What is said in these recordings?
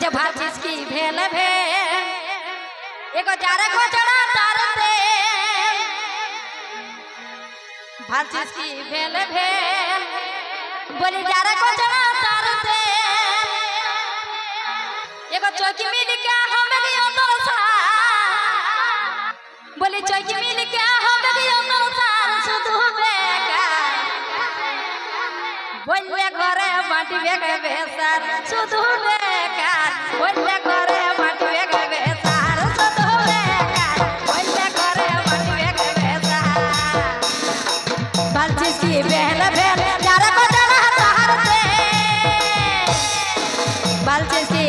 যে ভাবছিস কি ভেলে ভেল এগো যারে কোচড়া তারতে ভাবছিস কি ভেলে ভেল বলি যারে কোচড়া তারতে एगो चौकी मिल के हम दियो तोसा बोली चौकी मिल के हम दियो तोसा सुधु बेका बोले घरे माटी बेके बेसार सुधु बेका बोले घरे माटी बेके बेसार सुधु बेका बोले घरे माटी बेके बेसार बालचीज की बहन बहन यार को चढ़ा तारते बालचीज की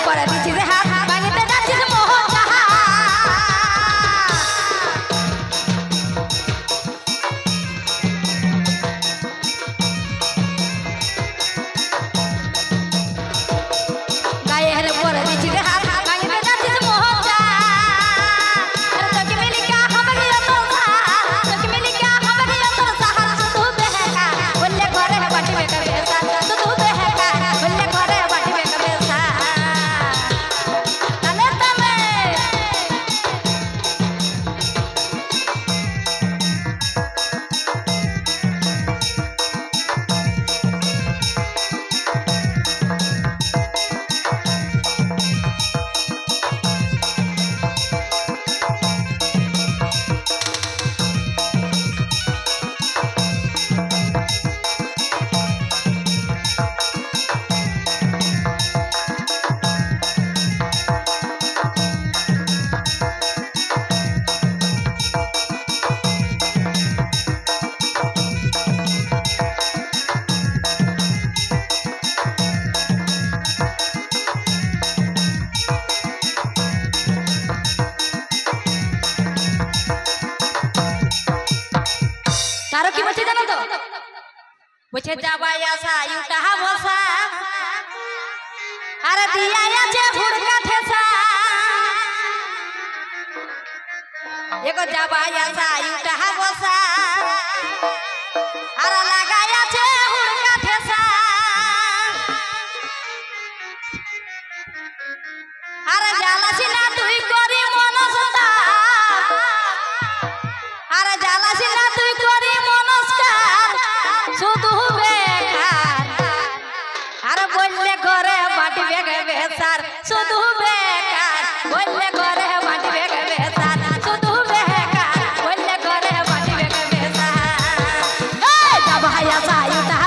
para bici sehat bagi tidak sih mohon tahan gaya hari para bici sehat bagi tidak sih mohon tahan toki miliknya hamba dia tosa toki miliknya hamba dia tosa harus tuh beheka boleh gore bati beka besa tuh beheka boleh gore bati beka besa তারও কি বলছে জানো তো বলছে যাবাই আসা Yuta বসা আর দিয়া আছে হুড়কা ঠেসা এগো যাবাই আসা ইউটা বসা আর লাগাই আছে হুড়কা ঠেসা আর জ্বালাছিলা তুই করি মনসতা আর জ্বালাছিলা তুই করি মনস্কার শুধু বেকার আর বললে ঘরে মাটি বেগে বেসার শুধু বেকার বললে ঘরে মাটি বেগে বেসার শুধু বেকার বললে ঘরে মাটি বেগে বেসার এই যা ভাইয়া সাইতা